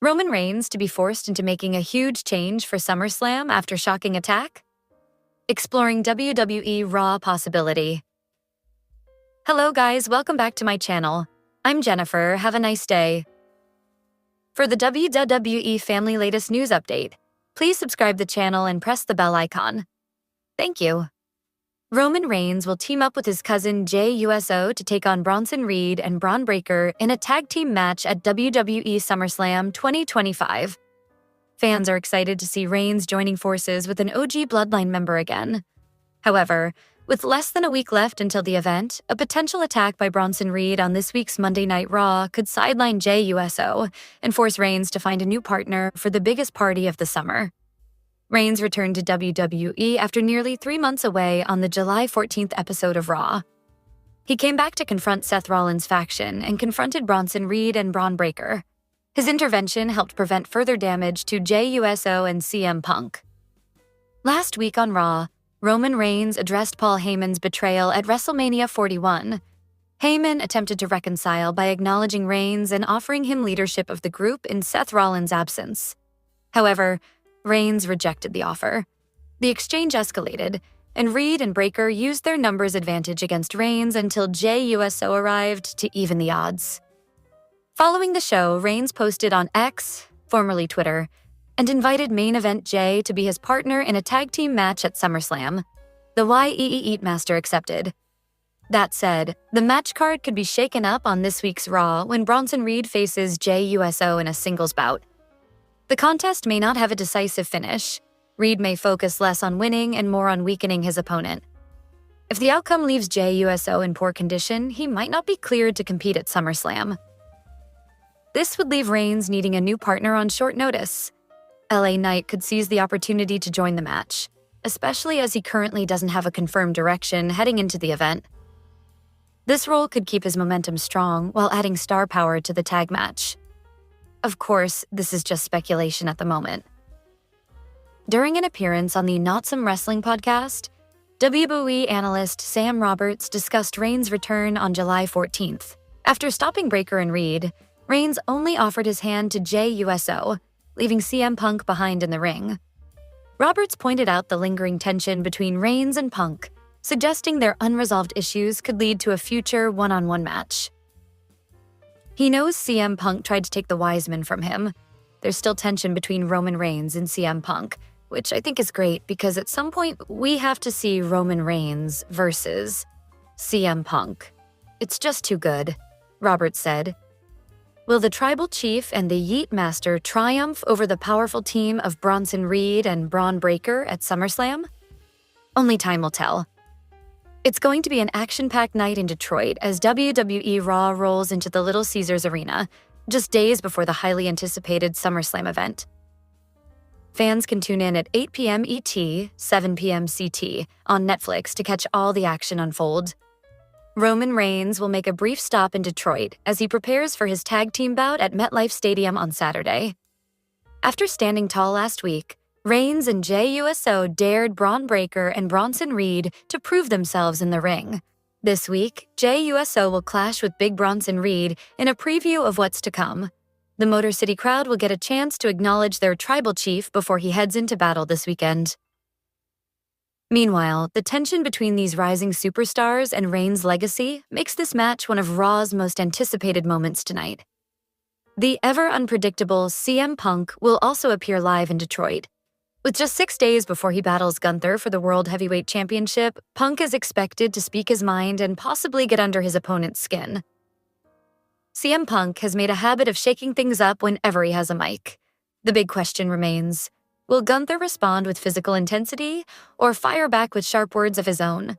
Roman Reigns to be forced into making a huge change for SummerSlam after shocking attack? Exploring WWE RAW possibility. Hello guys, welcome back to my channel. I'm Jennifer, have a nice day. For the WWE family latest news update, please subscribe the channel and press the bell icon. Thank you. Roman Reigns will team up with his cousin Jey Uso to take on Bronson Reed and Braun Breaker in a tag team match at WWE SummerSlam 2025. Fans are excited to see Reigns joining forces with an OG Bloodline member again. However, with less than a week left until the event, a potential attack by Bronson Reed on this week's Monday Night Raw could sideline Jey Uso and force Reigns to find a new partner for the biggest party of the summer. Reigns returned to WWE after nearly 3 months away on the July 14th episode of Raw. He came back to confront Seth Rollins' faction and confronted Bronson Reed and Braun Breaker. His intervention helped prevent further damage to Jey Uso and CM Punk. Last week on Raw, Roman Reigns addressed Paul Heyman's betrayal at WrestleMania 41. Heyman attempted to reconcile by acknowledging Reigns and offering him leadership of the group in Seth Rollins' absence. However, Reigns rejected the offer. The exchange escalated, and Reed and Breaker used their numbers advantage against Reigns until Jey Uso arrived to even the odds. Following the show, Reigns posted on X, formerly Twitter, and invited main event Jey to be his partner in a tag team match at SummerSlam. The YEE Eatmaster accepted. That said, the match card could be shaken up on this week's Raw when Bronson Reed faces Jey Uso in a singles bout. The contest may not have a decisive finish. Reed may focus less on winning and more on weakening his opponent. If the outcome leaves Jey Uso in poor condition, he might not be cleared to compete at SummerSlam. This would leave Reigns needing a new partner on short notice. LA Knight could seize the opportunity to join the match, especially as he currently doesn't have a confirmed direction heading into the event. This role could keep his momentum strong while adding star power to the tag match. Of course, this is just speculation at the moment. During an appearance on the Not Some Wrestling podcast, WWE analyst Sam Roberts discussed Reigns' return on July 14th. After stopping Breaker and Reed, Reigns only offered his hand to Jey Uso, leaving CM Punk behind in the ring. Roberts pointed out the lingering tension between Reigns and Punk, suggesting their unresolved issues could lead to a future one-on-one match. He knows CM Punk tried to take the Wiseman from him. There's still tension between Roman Reigns and CM Punk, which I think is great because at some point we have to see Roman Reigns versus CM Punk. It's just too good, Roberts said. Will the Tribal Chief and the Yeet Master triumph over the powerful team of Bronson Reed and Braun Breaker at SummerSlam? Only time will tell. It's going to be an action-packed night in Detroit as WWE RAW rolls into the Little Caesars Arena, just days before the highly anticipated SummerSlam event. Fans can tune in at 8 p.m. ET, 7 p.m. CT on Netflix to catch all the action unfold. Roman Reigns will make a brief stop in Detroit as he prepares for his tag team bout at MetLife Stadium on Saturday. After standing tall last week, Reigns and Jey Uso dared Braun Breaker and Bronson Reed to prove themselves in the ring. This week, Jey Uso will clash with Big Bronson Reed in a preview of what's to come. The Motor City crowd will get a chance to acknowledge their tribal chief before he heads into battle this weekend. Meanwhile, the tension between these rising superstars and Reigns' legacy makes this match one of Raw's most anticipated moments tonight. The ever-unpredictable CM Punk will also appear live in Detroit. With just 6 days before he battles Gunther for the World Heavyweight Championship, Punk is expected to speak his mind and possibly get under his opponent's skin. CM Punk has made a habit of shaking things up whenever he has a mic. The big question remains, will Gunther respond with physical intensity or fire back with sharp words of his own?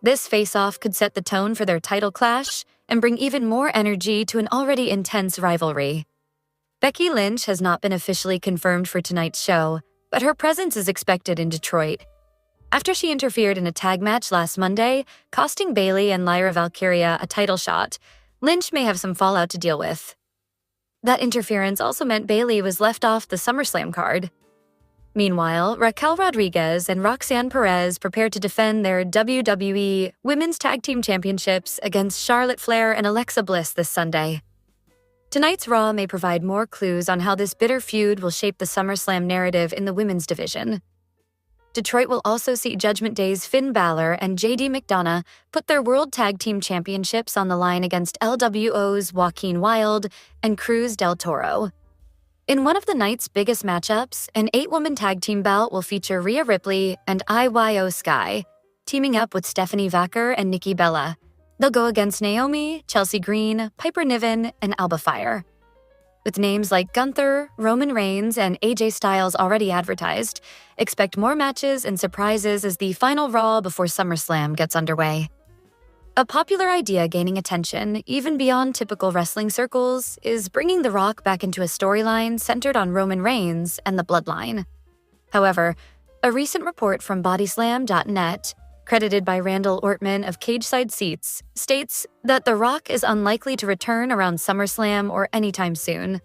This face-off could set the tone for their title clash and bring even more energy to an already intense rivalry. Becky Lynch has not been officially confirmed for tonight's show, but her presence is expected in Detroit. After she interfered in a tag match last Monday, costing Bayley and Lyra Valkyria a title shot, Lynch may have some fallout to deal with. That interference also meant Bayley was left off the SummerSlam card. Meanwhile, Raquel Rodriguez and Roxanne Perez prepare to defend their WWE Women's Tag Team Championships against Charlotte Flair and Alexa Bliss this Sunday. Tonight's Raw may provide more clues on how this bitter feud will shape the SummerSlam narrative in the women's division. Detroit will also see Judgment Day's Finn Balor and JD McDonough put their World Tag Team Championships on the line against LWO's Joaquin Wilde and Cruz del Toro. In one of the night's biggest matchups, an 8-woman tag team bout will feature Rhea Ripley and Io Sky, teaming up with Stephanie Vaquer and Nikki Bella. They'll go against Naomi, Chelsea Green, Piper Niven, and Alba Fire. With names like Gunther, Roman Reigns, and AJ Styles already advertised, expect more matches and surprises as the final Raw before SummerSlam gets underway. A popular idea gaining attention, even beyond typical wrestling circles, is bringing The Rock back into a storyline centered on Roman Reigns and the Bloodline. However, a recent report from Bodyslam.net, credited by Randall Ortman of Cageside Seats, states that The Rock is unlikely to return around SummerSlam or anytime soon.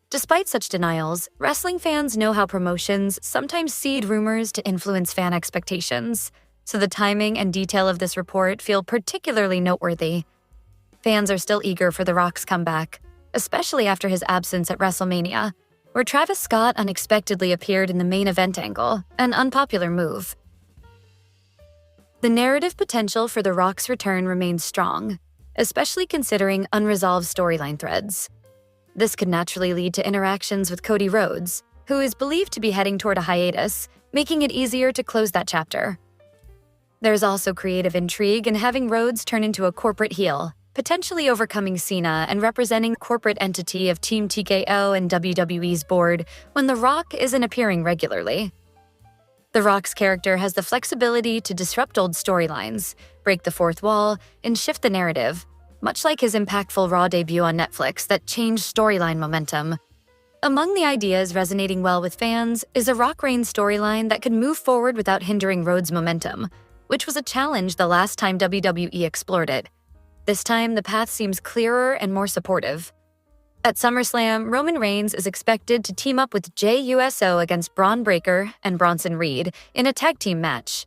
Despite such denials, wrestling fans know how promotions sometimes seed rumors to influence fan expectations, so the timing and detail of this report feel particularly noteworthy. Fans are still eager for The Rock's comeback, especially after his absence at WrestleMania, where Travis Scott unexpectedly appeared in the main event angle, an unpopular move. The narrative potential for The Rock's return remains strong, especially considering unresolved storyline threads. This could naturally lead to interactions with Cody Rhodes, who is believed to be heading toward a hiatus, making it easier to close that chapter. There's also creative intrigue in having Rhodes turn into a corporate heel, potentially overcoming Cena and representing the corporate entity of Team TKO and WWE's board when The Rock isn't appearing regularly. The Rock's character has the flexibility to disrupt old storylines, break the fourth wall, and shift the narrative, much like his impactful Raw debut on Netflix that changed storyline momentum. Among the ideas resonating well with fans is a Rock Reigns storyline that could move forward without hindering Rhodes' momentum, which was a challenge the last time WWE explored it. This time, the path seems clearer and more supportive. At SummerSlam, Roman Reigns is expected to team up with Jey Uso against Braun Breaker and Bronson Reed in a tag team match.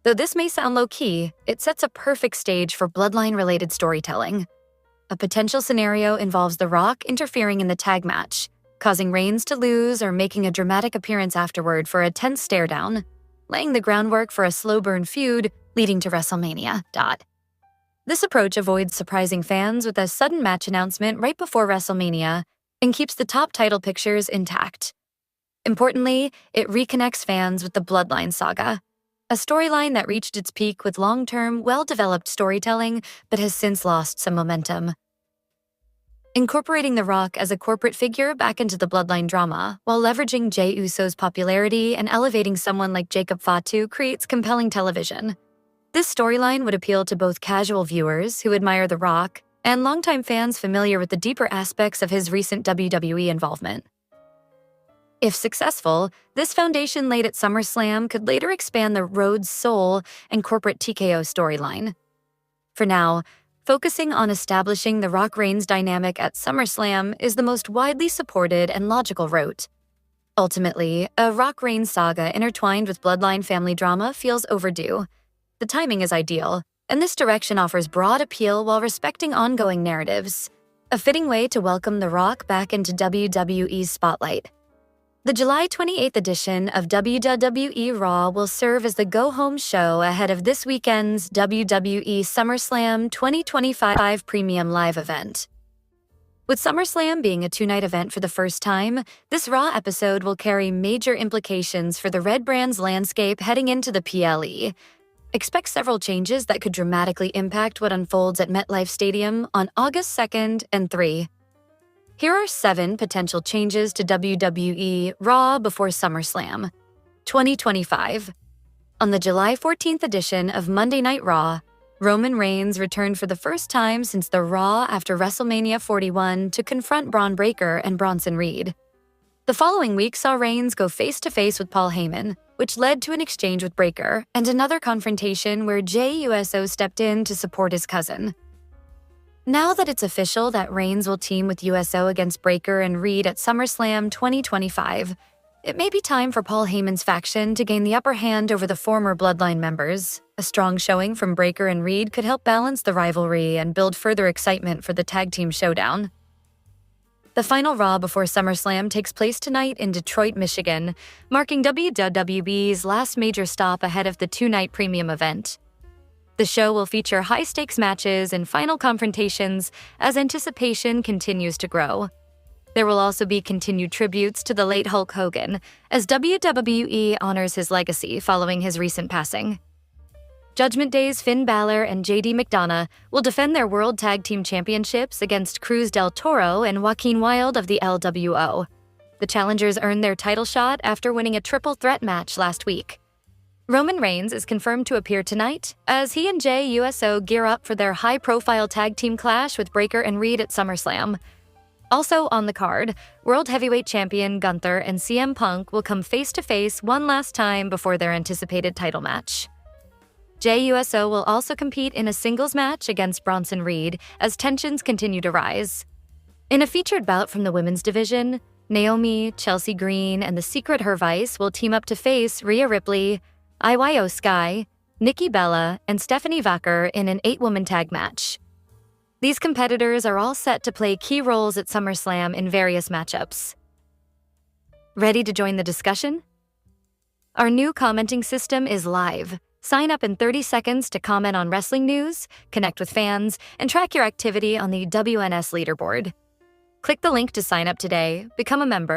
Though this may sound low-key, it sets a perfect stage for bloodline-related storytelling. A potential scenario involves The Rock interfering in the tag match, causing Reigns to lose or making a dramatic appearance afterward for a tense stare-down, laying the groundwork for a slow-burn feud leading to WrestleMania. This approach avoids surprising fans with a sudden match announcement right before WrestleMania and keeps the top title pictures intact. Importantly, it reconnects fans with the Bloodline saga, a storyline that reached its peak with long-term, well-developed storytelling but has since lost some momentum. Incorporating The Rock as a corporate figure back into the Bloodline drama while leveraging Jey Uso's popularity and elevating someone like Jacob Fatu creates compelling television. This storyline would appeal to both casual viewers who admire The Rock and longtime fans familiar with the deeper aspects of his recent WWE involvement. If successful, this foundation laid at SummerSlam could later expand the Rhodes Soul and corporate TKO storyline. For now, focusing on establishing the Rock Reigns dynamic at SummerSlam is the most widely supported and logical route. Ultimately, a Rock Reigns saga intertwined with Bloodline family drama feels overdue. The timing is ideal, and this direction offers broad appeal while respecting ongoing narratives, a fitting way to welcome The Rock back into WWE's spotlight. The July 28th edition of WWE RAW will serve as the go-home show ahead of this weekend's WWE SummerSlam 2025 Premium Live event. With SummerSlam being a two-night event for the first time, this Raw episode will carry major implications for the Red Brand's landscape heading into the PLE. Expect several changes that could dramatically impact what unfolds at MetLife Stadium on August 2nd and 3. Here are 7 potential changes to WWE RAW before SummerSlam 2025. On the July 14th edition of Monday Night Raw, Roman Reigns returned for the first time since the Raw after WrestleMania 41 to confront Braun Breaker and Bronson Reed. The following week saw Reigns go face-to-face with Paul Heyman, which led to an exchange with Breaker and another confrontation where Jey Uso stepped in to support his cousin. Now that it's official that Reigns will team with USO against Breaker and Reed at SummerSlam 2025, it may be time for Paul Heyman's faction to gain the upper hand over the former Bloodline members. A strong showing from Breaker and Reed could help balance the rivalry and build further excitement for the tag team showdown. The final Raw before SummerSlam takes place tonight in Detroit, Michigan, marking WWE's last major stop ahead of the two-night premium event. The show will feature high-stakes matches and final confrontations as anticipation continues to grow. There will also be continued tributes to the late Hulk Hogan, as WWE honors his legacy following his recent passing. Judgment Day's Finn Balor and JD McDonough will defend their World Tag Team Championships against Cruz del Toro and Joaquin Wilde of the LWO. The challengers earned their title shot after winning a triple threat match last week. Roman Reigns is confirmed to appear tonight, as he and Jey Uso gear up for their high-profile tag team clash with Breakker and Reed at SummerSlam. Also on the card, World Heavyweight Champion Gunther and CM Punk will come face-to-face one last time before their anticipated title match. Jey Uso will also compete in a singles match against Bronson Reed as tensions continue to rise. In a featured bout from the women's division, Naomi, Chelsea Green, and the Secret Hervice will team up to face Rhea Ripley, Io Sky, Nikki Bella, and Stephanie Vacher in an 8-woman tag match. These competitors are all set to play key roles at SummerSlam in various matchups. Ready to join the discussion? Our new commenting system is live. Sign up in 30 seconds to comment on wrestling news, connect with fans, and track your activity on the WNS leaderboard. Click the link to sign up today, become a member,